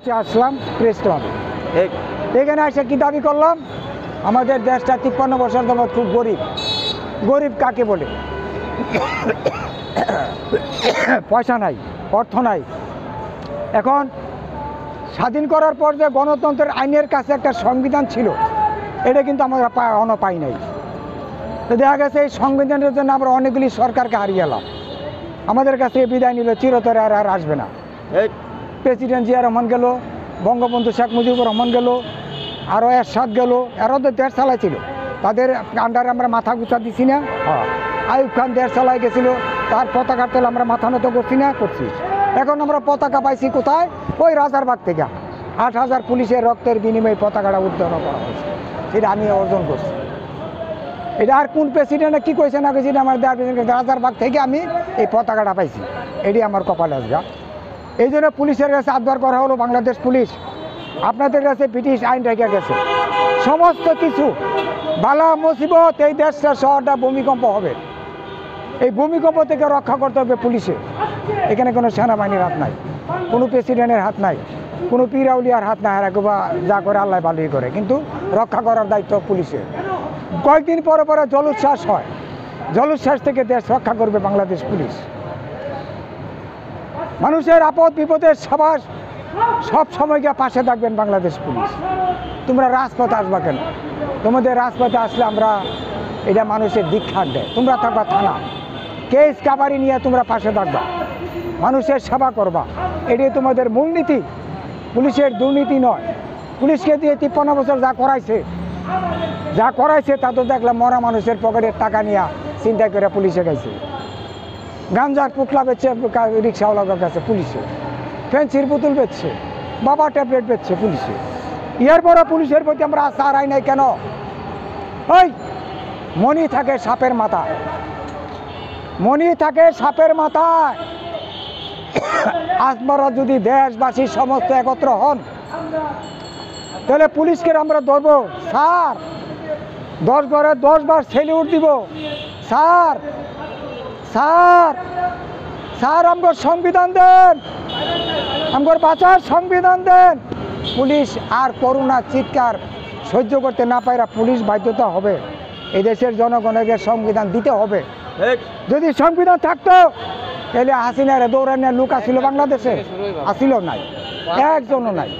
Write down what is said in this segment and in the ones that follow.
আসলাম press ক্লাবে। এখানে এসে কি দাবি করলাম, আমাদের দেশটা 53 বছর যাবৎ খুব গরিব। গরিব কাকে বলে? পয়সা নাই, অর্থ নাই। এখন স্বাধীন করার পর যে গণতন্ত্রের আইনের কাছে একটা সংবিধান ছিল, এটা কিন্তু আমরা পাই নাই। তো দেখা গেছে এই সংবিধানের জন্য আমরা অনেকগুলি সরকারকে হারিয়ে এলাম। আমাদের কাছে বিদায় নিল, চিরতরে আর আসবে না। প্রেসিডেন্ট জিয়া রহমান গেল, বঙ্গবন্ধু শেখ মুজিবুর রহমান গেল, আরও এরশাদ গেল, এরও তো দেশ চালাইছিল, তাদের আন্ডারে আমরা মাথা গুছা দিছি না? আইয়ুব খান দেশ চালাই গেছিল, তার পতাকার তেল আমরা মাথা নত করছি না? করছি। এখন আমরা পতাকা পাইছি কোথায়? ওই রাজারবাগ থেকে ৮,০০০ পুলিশের রক্তের বিনিময়ে পতাকাটা উত্তোলন করা হয়েছে, সেটা আমি অর্জন করছি। এটা আর কোন প্রেসিডেন্টে কী করেছে না করেছে, আমার রাজারবাগ থেকে আমি এই পতাকাটা পাইছি, এটি আমার কপালে আসবে। এই জন্য পুলিশের কাছে আবদার করা হলো, বাংলাদেশ পুলিশ আপনাদের কাছে ব্রিটিশ আইন রেখে গেছে, সমস্ত কিছু বালা মুসিবত, এই দেশটা শহরটা ভূমিকম্প হবে, এই ভূমিকম্প থেকে রক্ষা করতে হবে পুলিশে। এখানে কোনো সেনাবাহিনীর হাত নাই, কোনো প্রেসিডেন্টের হাত নাই, কোনো পীরাউলিয়ার হাত নাই। বা যা করে আল্লাহ ভালোই করে, কিন্তু রক্ষা করার দায়িত্ব পুলিশের। কয়েকদিন পরে পরে জলোচ্ছ্বাস হয়, জলোচ্ছ্বাস থেকে দেশ রক্ষা করবে বাংলাদেশ পুলিশ। মানুষের আপদ বিপদের সব সময় গিয়ে পাশে থাকবেন বাংলাদেশ পুলিশ। তোমরা রাজপথে আসবা কেন? তোমাদের রাজপথে আসলে আমরা এটা মানুষের দীক্ষা দেয়। তোমরা থাকবা থানা, কেস কাবারি নিয়ে তোমরা পাশে থাকবা, মানুষের সেবা করবা, এটাই তোমাদের মূলনীতি। পুলিশের দুর্নীতি নয়। পুলিশকে দিয়ে 53 বছর যা করাইছে তা তো দেখলাম মরা মানুষের পকেটের টাকা নিয়ে চিন্তা করে পুলিশে গেছে। গাঞ্জার পুটলা বেচছে রিক্সাওয়ালার কাছে পুলিশে, ফেন্সির বোতল বেচছে, বাবা ট্যাবলেট বেচছে পুলিশে। এরপরে পুলিশের প্রতি আমরা আস্থা হারাই নাই কেন? ওই মণি থাকে সাপের মাথায়, মণি থাকে সাপের মাথায়। আপনারা যদি দেশবাসী সমস্ত একত্র হন, তাহলে পুলিশকে আমরা ধরবো। স্যার 10 ঘরে 10 বার সেলিউট দিব। স্যার স্যার স্যার আমগর সংবিধান দেন, আমগর বাঁচার সংবিধান দেন। পুলিশ আর করুণা চিৎকার সহ্য করতে না পাইরা পুলিশ বাধ্যতা হবে, এই দেশের জনগণকে সংবিধান দিতে হবে। যদি সংবিধান থাকতো তাহলে হাসিনার দৌড়ানোর লোক আসছিল বাংলাদেশে? আসিল নাই, একজনও নাই।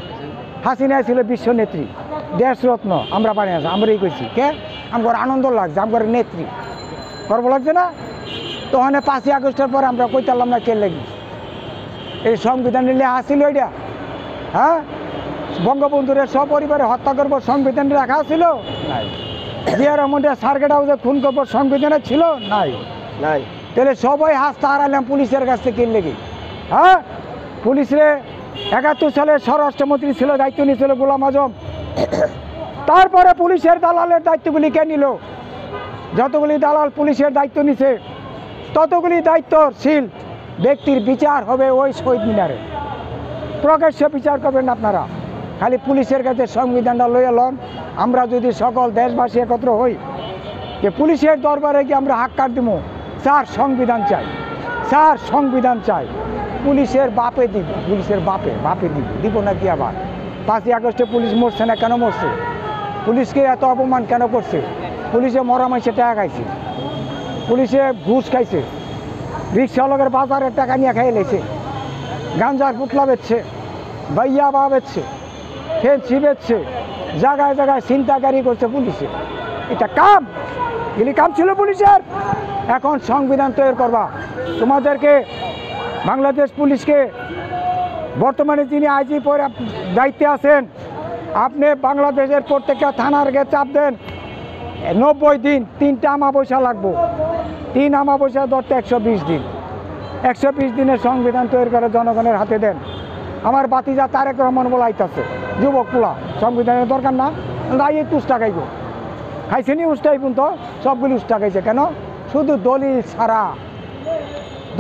হাসিনা ছিল বিশ্ব নেত্রী, দেশরত্ন আমরা বানিয়ে আছি, আমরাই কইছি। কে? আমার আনন্দ লাগছে, আমার নেত্রী গর্ব লাগছে না? তখন 5ই আগস্টের পরে আমরা কইতালাম না কে লেগে এই সংবিধান নিলে আসছিল এটা? হ্যাঁ, বঙ্গবন্ধুরের সপরিবারে হত্যা করবো সংবিধান রাখা ছিল? নাই। জিয়া রহমানের সার্কিট হাউসে খুন করবো সংবিধানে ছিল? নাই নাই। তাহলে সবাই হাসতে হারালাম পুলিশের কাছ থেকে লেগে। হ্যাঁ, পুলিশে 71 সালে স্বরাষ্ট্রমন্ত্রী ছিল, দায়িত্ব নিয়েছিল গোলাম আজম। তারপরে পুলিশের দালালের দায়িত্বগুলি কে নিল? যতগুলি দালাল পুলিশের দায়িত্ব নিছে, ততগুলি দায়িত্বশীল ব্যক্তির বিচার হবে ওই শহীদ মিনারে। প্রকাশ্য বিচার করবেন আপনারা, খালি পুলিশের কাছে সংবিধানটা লইয়া লন। আমরা যদি সকল দেশবাসী একত্র হই যে পুলিশের দরবারে গিয়ে আমরা হাক্কার দিব, স্যার সংবিধান চাই, স্যার সংবিধান চাই, পুলিশের বাপে দিব, পুলিশের বাপে দিব নাকি? আবার 5ই আগস্টে পুলিশ মরছে না, কেন মরছে? পুলিশকে এত অপমান কেন করছে? পুলিশে মরা মাইসে টাকা খাইছে, পুলিশে ঘুষ খাইছে, রিক্সাওয়ালাদের বাজারের টাকা নিয়ে খাইয়ে লেছে, গাঞ্জার পুটলা বেচছে, বাইয়া বা বেচছে, ফেন্সি বেচছে, জায়গায় জায়গায় ছিনতাইকারী করছে পুলিশে। এটা কাম? এগুলি কাম ছিল পুলিশের? এখন সংবিধান তৈরি করবা। তোমাদেরকে বাংলাদেশ পুলিশকে বর্তমানে যিনি আইজি পরে দায়িত্বে আছেন, আপনি বাংলাদেশের প্রত্যেকটা থানার গে চাপ দেন 90 দিন, 3টা আমাবস্যা লাগবো। 3 আমাবস্যা ধরতে 120 দিন। 120 দিনের সংবিধান তৈরি করে জনগণের হাতে দেন। আমার বাতিজা তারেক রহমান বলাইতেছে, যুবক পোলা, সংবিধানের দরকার না, রাই একটু উষ্টা খাইব। খাইছেনি উষ্টাই তো সবগুলি উষ্টা খাইছে কেন? শুধু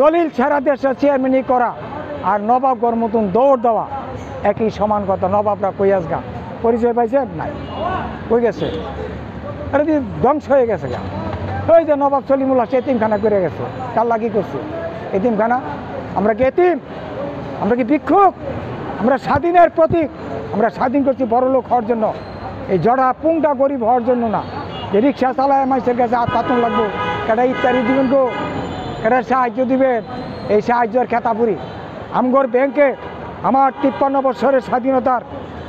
দলিল ছাড়া দেশের চেয়ারম্যানই করা আর নবাবগর মতন দৌড় দেওয়া একই সমান কথা। নবাবরা কই আসগা পরিচয় পাইছে? নাই, কই গেছে? এটা দিয়ে ধ্বংস হয়ে গেছে গা। ওই যে নবাব সলিমুল্লাহ সে এতিমখানা করে গেছে, কার লাগি করছে এতিমখানা? আমরা কি এতিম? আমরা কি ভিক্ষুক? আমরা স্বাধীনের প্রতীক। আমরা স্বাধীন করছি বড় লোক হওয়ার জন্য, এই জড়া পুংটা গরিব হওয়ার জন্য না। যে রিক্সা চালায় মানুষের কাছে হাত পাতন লাগবো, কেটা ইত্যাদি দিবেন গো, কেটা সাহায্য দিবেন, এই সাহায্যের খেতাপুরি আমগর ব্যাংকে। আমার 53 বছরের স্বাধীনতার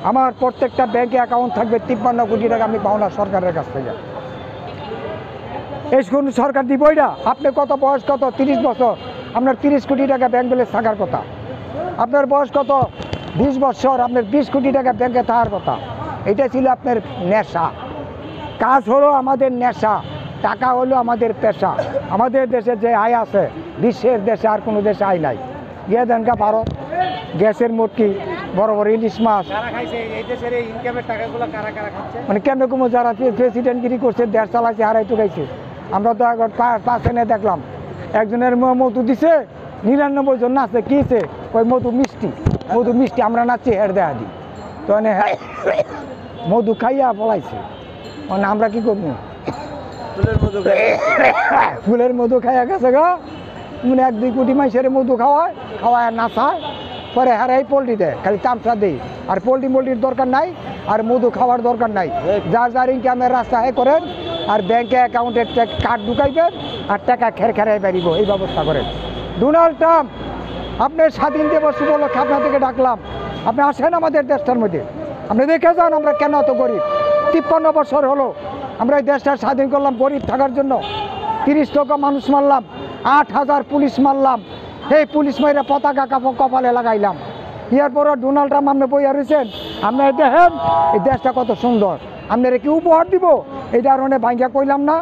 আমার প্রত্যেকটা ব্যাংকে অ্যাকাউন্ট থাকবে। 53 কোটি টাকা আমি পাও না সরকারের কাছ থেকে। এই কোন সরকার দিবই না। আপনি কত বয়স, কত 30 বছর, আপনার 30 কোটি টাকা ব্যাংক ব্যালেন্স থাকার কথা। আপনার বয়স কত 20 বছর, আপনার 20 কোটি টাকা ব্যাংকে থাকার কথা। এটা ছিল আপনার নেশা। কাজ হলো আমাদের নেশা, টাকা হলো আমাদের পেশা। আমাদের দেশে যে আয় আছে বিশ্বের দেশে আর কোনো দেশে আয় নাই। গিয়ে দেন কা ভারত, গ্যাসের মুটকি, বড় বড় ইলিশ মাছ, মানে কেমন কমো যারা প্রেসিডেন্টগিরি করছে, দেশ চালাইছে, হারাই তো গাইছে। আমরা তো এখন পাশে নিয়ে দেখলাম একজনের মধু দিছে, 99 জন নাচে কিছে, ওই মধু মিষ্টি, মধু মিষ্টি, আমরা নাচছি হের দেয়া দিই। তো মধু খাইয়া পলাইছে, মানে আমরা কি করবো? ফুলের মধু খাইয়া গেছে গা, মানে 1-2 কোটি মানুষের মধু খাওয়ায়, খাওয়ায় নাচায়, পরে হারাই পোল্ট্রি দেয়, খালি তামসা দেয়। আর পোল্ট্রির দরকার নাই, আর মধু খাওয়ার দরকার নাই। যার যার ইনকামের রাস্তা করেন, আর ব্যাংকে অ্যাকাউন্টের কার্ড ঢুকাইবেন, আর টাকা খেরাই বেরিব, এই ব্যবস্থা করেন। ডোনাল্ড ট্রাম্প, আপনি স্বাধীন দিবস উপলক্ষে আপনার থেকে ডাকলাম, আপনি আসেন আমাদের দেশটার মধ্যে, আপনি দেখে যান আমরা কেন এত গরিব। 53 বছর হলো আমরা এই দেশটা স্বাধীন করলাম গরিব থাকার জন্য। 30 লক্ষ মানুষ মারলাম, 8000 পুলিশ মারলাম, এই পুলিশ মাইরা পতাকা কপালে লাগাইলাম। এরপরে ডোনাল্ড ট্রাম্প আপনি বইয়া রয়েছেন, আপনারা দেখেন এই দেশটা কত সুন্দর, আপনারা কি উপহার দিব এটা আর অনেক ভাঙ্গা কইলাম না।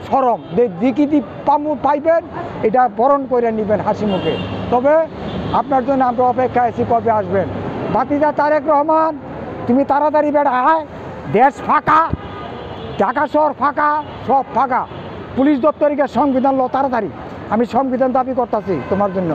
সরম দিকি পাইবেন, এটা বরণ করে নেবেন হাসি মুখে। তবে আপনার জন্য আমরা অপেক্ষা আছি কবে আসবেন। ভাতিজা তারেক রহমান, তুমি তাড়াতাড়ি বেড়া আয়, দেশ ফাঁকা, ঢাকা শহর ফাঁকা, সব ফাঁকা। পুলিশ দপ্তরিকে সংবিধান লো তাড়াতাড়ি, আমি সংবিধান দাবি করতেছি তোমার জন্য।